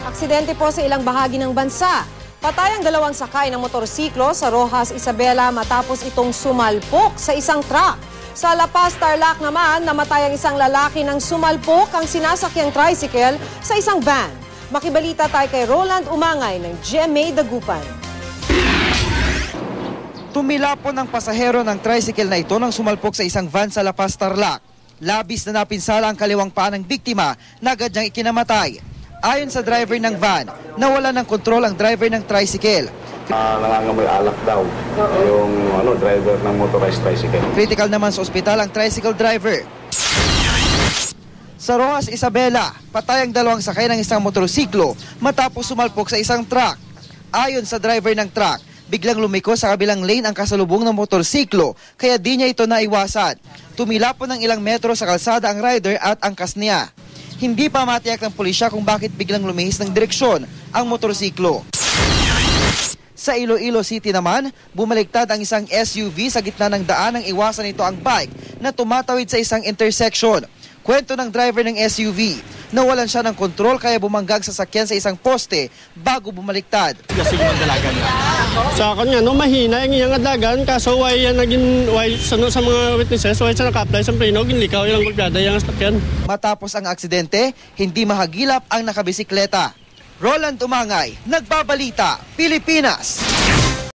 Aksidente po sa ilang bahagi ng bansa. Patay ang dalawang sakay ng motorsiklo sa Rojas, Isabela matapos itong sumalpok sa isang truck. Sa La Paz, Tarlac naman, namatay ang isang lalaki nang sumalpok ang sinasakyang tricycle sa isang van. Makibalita tayo kay Roland Umangay ng GMA Dagupan. Tumilapon ang pasahero ng tricycle na ito nang sumalpok sa isang van sa La Paz, Tarlac. Labis na napinsala ang kaliwang paa ng biktima na agad niyang ikinamatay. Ayon sa driver ng van, nawala ng kontrol ang driver ng tricycle. Nangangamoy alak daw yung driver ng motorized tricycle. Critical naman sa ospital ang tricycle driver. Sa Rojas, Isabela, patay ang dalawang sakay ng isang motorsiklo matapos sumalpok sa isang truck. Ayon sa driver ng truck, biglang lumiko sa kabilang lane ang kasalubong ng motorsiklo kaya di niya ito naiwasan. Tumilapon ng ilang metro sa kalsada ang rider at angkas niya. Hindi pa matiyak ng pulisya kung bakit biglang lumihis ng direksyon ang motorsiklo. Sa Iloilo City naman, bumaliktad ang isang SUV sa gitna ng daan nang iwasan nito ang bike na tumatawid sa isang intersection. Kwento ng driver ng SUV, nawalan siya ng kontrol kaya bumanggag sa sasakyan sa isang poste bago bumaliktad. Kasi yung dalagan na. Sa kanya, mahina yung iyang adlagan, kaso why yan naging, sa mga witnesses, why siya naka-apply sa preno, ginlikaw yung magbiada yung sasakyan. Matapos ang aksidente, hindi mahagilap ang nakabisikleta. Roland Umangay, Nagbabalita, Pilipinas.